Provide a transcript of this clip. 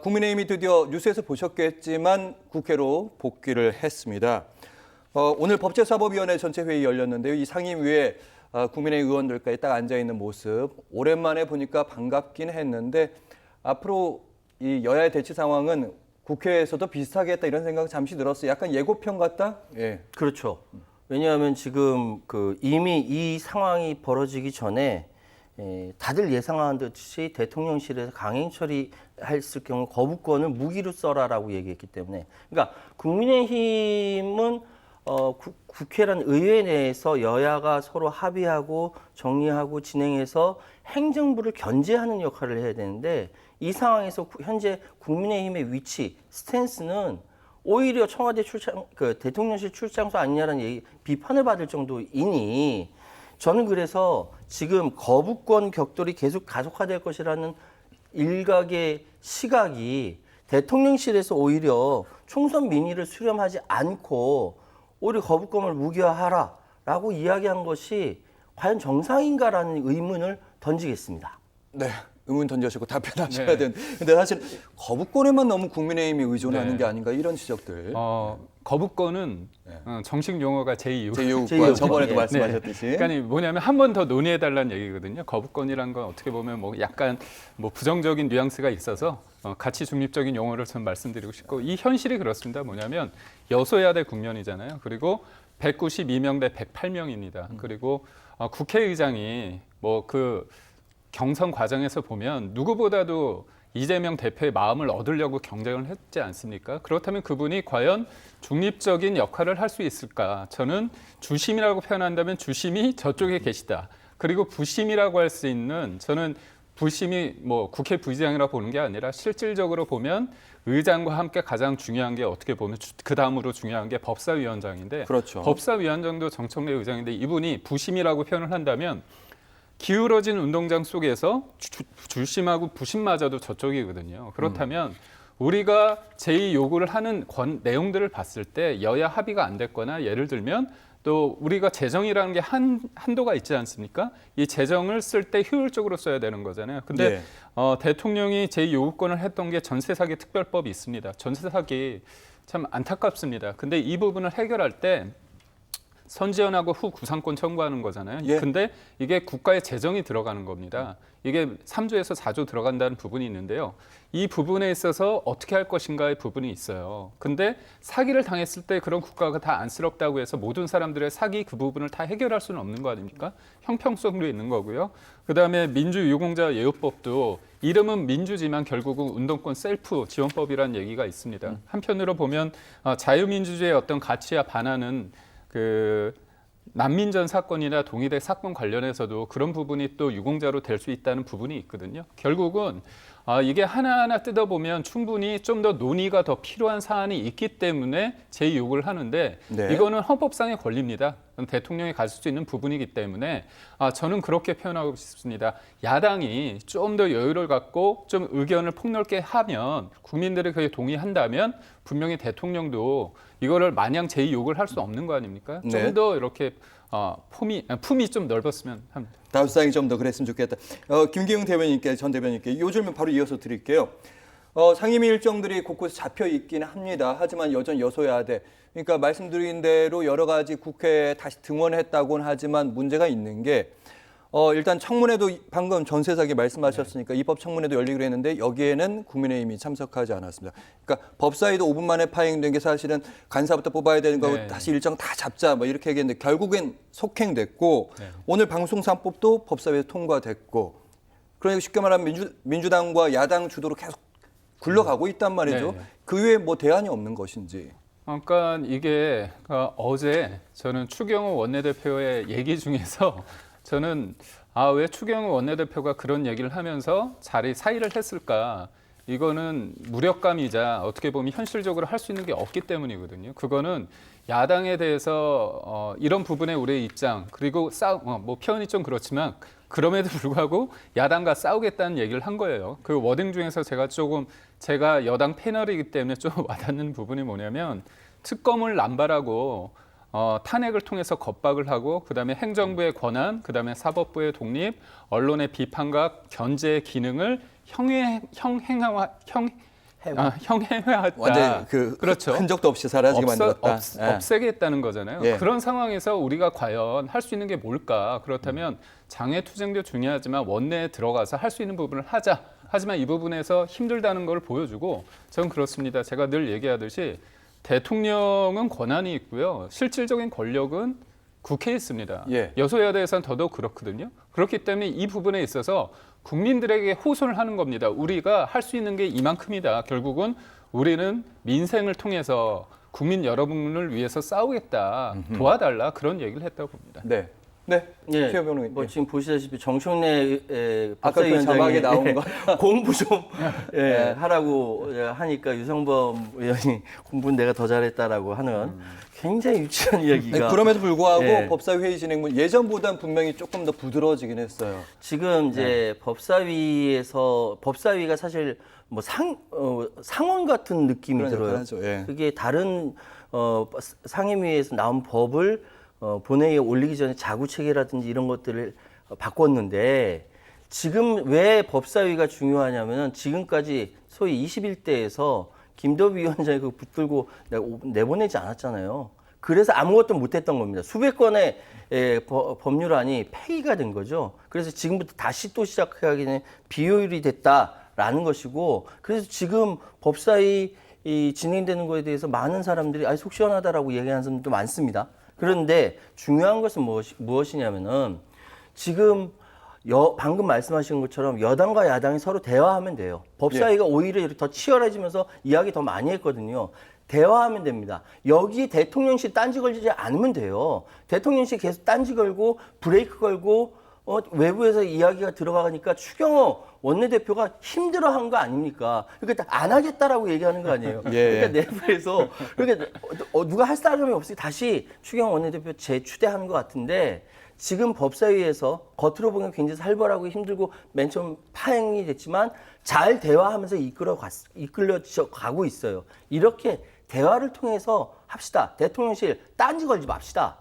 국민의힘이 드디어 뉴스에서 보셨겠지만 국회로 복귀를 했습니다. 오늘 법제사법위원회 전체 회의 열렸는데요. 이 상임위에 국민의힘 의원들까지 딱 앉아있는 모습 오랜만에 보니까 반갑긴 했는데 앞으로 이 여야의 대치 상황은 국회에서도 비슷하겠다 이런 생각이 잠시 들었어요. 약간 예고편 같다? 예. 그렇죠. 왜냐하면 지금 이미 이 상황이 벌어지기 전에 다들 예상한 듯이 대통령실에서 강행 처리했을 경우 거부권을 무기로 써라라고 얘기했기 때문에, 그러니까 국민의힘은 국회란 의회 내에서 여야가 서로 합의하고 정리하고 진행해서 행정부를 견제하는 역할을 해야 되는데, 이 상황에서 현재 국민의힘의 위치, 스탠스는 오히려 청와대 대통령실 출장소 아니냐라는 비판을 받을 정도이니, 저는 그래서 지금 거부권 격돌이 계속 가속화될 것이라는 일각의 시각이 대통령실에서 오히려 총선 민의를 수렴하지 않고 오히려 거부권을 무기화하라라고 이야기한 것이 과연 정상인가라는 의문을 던지겠습니다. 네. 의문 던져주고 답변하셔야 되는. 근데 사실 거부권에만 너무 국민의힘이 의존하는 게 아닌가 이런 지적들. 거부권은 정식 용어가 제2요구권 저번에도 말씀하셨듯이. 그러니까 뭐냐면 한 번 더 논의해달라는 얘기거든요. 거부권이란 건 어떻게 보면 약간 부정적인 뉘앙스가 있어서 가치 중립적인 용어를 좀 말씀드리고 싶고, 이 현실이 그렇습니다. 뭐냐면 여소야대 국면이잖아요. 그리고 192명 대 108명입니다. 그리고 국회의장이 경선 과정에서 보면 누구보다도 이재명 대표의 마음을 얻으려고 경쟁을 했지 않습니까? 그렇다면 그분이 과연 중립적인 역할을 할 수 있을까? 저는 주심이라고 표현한다면 주심이 저쪽에 계시다. 그리고 부심이라고 할 수 있는, 저는 부심이 국회 부의장이라고 보는 게 아니라 실질적으로 보면 의장과 함께 가장 중요한 게 어떻게 보면 그 다음으로 중요한 게 법사위원장인데, 그렇죠. 법사위원장도 정청래 의장인데 이분이 부심이라고 표현을 한다면 기울어진 운동장 속에서 주심하고 부심마저도 저쪽이거든요. 그렇다면 우리가 제2 요구를 하는 내용들을 봤을 때 여야 합의가 안 됐거나, 예를 들면 또 우리가 재정이라는 게 한도가 있지 않습니까? 이 재정을 쓸 때 효율적으로 써야 되는 거잖아요. 근데 대통령이 제2 요구권을 했던 게 전세 사기 특별법이 있습니다. 전세 사기 참 안타깝습니다. 근데 이 부분을 해결할 때 선지연하고 후 구상권 청구하는 거잖아요. 근데 이게 국가의 재정이 들어가는 겁니다. 이게 3조에서 4조 들어간다는 부분이 있는데요. 이 부분에 있어서 어떻게 할 것인가의 부분이 있어요. 근데 사기를 당했을 때 그런 국가가 다 안쓰럽다고 해서 모든 사람들의 사기 그 부분을 다 해결할 수는 없는 거 아닙니까? 형평성도 있는 거고요. 그다음에 민주유공자 예우법도 이름은 민주지만 결국은 운동권 셀프 지원법이라는 얘기가 있습니다. 한편으로 보면 자유민주주의의 어떤 가치와 반하는 난민전 사건이나 동의대 사건 관련해서도 그런 부분이 또 유공자로 될 수 있다는 부분이 있거든요. 결국은 이게 하나하나 뜯어보면 충분히 좀 더 논의가 더 필요한 사안이 있기 때문에 제2요구를 하는데, 이거는 헌법상의 권리입니다. 대통령이 가질 수 있는 부분이기 때문에 저는 그렇게 표현하고 싶습니다. 야당이 좀 더 여유를 갖고 좀 의견을 폭넓게 하면, 국민들이 그게 동의한다면 분명히 대통령도 이거를 마냥 제2요구를 할 수 없는 거 아닙니까? 좀 더 이렇게 품이 좀 넓었으면 합니다. 답상이 좀 더 그랬으면 좋겠다. 김기웅 전 대변인께 요 질문 바로 이어서 드릴게요. 상임위 일정들이 곳곳에 잡혀 있긴 합니다. 하지만 여전히 여소야대. 그러니까 말씀드린 대로 여러 가지 국회에 다시 등원했다고는 하지만 문제가 있는 게 일단 청문회도 방금 전세 사기 말씀하셨으니까 입법 청문회도 열리기로 했는데 여기에는 국민의힘이 참석하지 않았습니다. 그러니까 법사위도 5분 만에 파행된 게 사실은 간사부터 뽑아야 되는 거고 다시 일정 다 잡자 이렇게 얘기했는데 결국엔 속행됐고 오늘 방송3법도 법사위에서 통과됐고, 그러니까 쉽게 말하면 민주당과 야당 주도로 계속 굴러가고 있단 말이죠. 그 외에 대안이 없는 것인지. 그러니까 이게 어제 저는 추경호 원내대표의 얘기 중에서 저는 왜 추경호 원내대표가 그런 얘기를 하면서 사의를 했을까? 이거는 무력감이자 어떻게 보면 현실적으로 할 수 있는 게 없기 때문이거든요. 그거는 야당에 대해서 이런 부분에 우리의 입장, 그리고 표현이 좀 그렇지만 그럼에도 불구하고 야당과 싸우겠다는 얘기를 한 거예요. 그 워딩 중에서 제가 여당 패널이기 때문에 좀 와닿는 부분이 뭐냐면, 특검을 남발하고 탄핵을 통해서 겁박을 하고, 그다음에 행정부의 권한, 그다음에 사법부의 독립, 언론의 비판과 견제의 기능을 형해화했다. 완전 그 그렇죠. 흔적도 없이 사라지게 만들었다. 예. 없애겠다는 거잖아요. 예. 그런 상황에서 우리가 과연 할 수 있는 게 뭘까? 그렇다면 장애 투쟁도 중요하지만 원내에 들어가서 할 수 있는 부분을 하자. 하지만 이 부분에서 힘들다는 걸 보여주고 저는 그렇습니다. 제가 늘 얘기하듯이 대통령은 권한이 있고요. 실질적인 권력은 국회에 있습니다. 예. 여소야대에서는 더더욱 그렇거든요. 그렇기 때문에 이 부분에 있어서 국민들에게 호소를 하는 겁니다. 우리가 할 수 있는 게 이만큼이다. 결국은 우리는 민생을 통해서 국민 여러분을 위해서 싸우겠다. 도와달라. 그런 얘기를 했다고 봅니다. 네. 네. 예, 최 변호사님. 뭐 지금 보시다시피 정청래 아까 그 자막에 나온 거. 공부 좀 하라고 하니까 유성범 의원이 공부는 내가 더 잘했다라고 하는 굉장히 유치한 이야기가. 네, 그럼에도 불구하고 예. 법사위 회의 진행문 예전보다는 분명히 조금 더 부드러워지긴 했어요. 지금 이제 법사위가 사실 뭐 상원 같은 느낌이 그러니까 들어요. 하죠. 예. 그게 다른 상임위에서 나온 법을 본회의에 올리기 전에 자구 체계라든지 이런 것들을 바꿨는데 지금 왜 법사위가 중요하냐면은 지금까지 소위 21대에서 김도비 위원장이 그 붙들고 내보내지 않았잖아요. 그래서 아무것도 못했던 겁니다. 수백 건의 법률안이 폐기가 된 거죠. 그래서 지금부터 다시 또 시작하기는 비효율이 됐다라는 것이고, 그래서 지금 법사위 진행되는 거에 대해서 많은 사람들이 속 시원하다라고 얘기하는 사람들도 많습니다. 그런데 중요한 것은 무엇이냐면은 지금 방금 말씀하신 것처럼 여당과 야당이 서로 대화하면 돼요. 법사위가 오히려 이렇게 더 치열해지면서 이야기 더 많이 했거든요. 대화하면 됩니다. 여기에 대통령실 딴지 걸리지 않으면 돼요. 대통령실 계속 딴지 걸고 브레이크 걸고 외부에서 이야기가 들어가니까 추경호 원내대표가 힘들어한 거 아닙니까? 그러니까 안 하겠다라고 얘기하는 거 아니에요. 예. 그러니까 내부에서 그러니까 누가 할 사람이 없이 다시 추경호 원내대표 재추대하는 것 같은데 지금 법사위에서 겉으로 보면 굉장히 살벌하고 힘들고 맨 처음 파행이 됐지만 잘 대화하면서 이끌려져 가고 있어요. 이렇게 대화를 통해서 합시다. 대통령실 딴지 걸지 맙시다.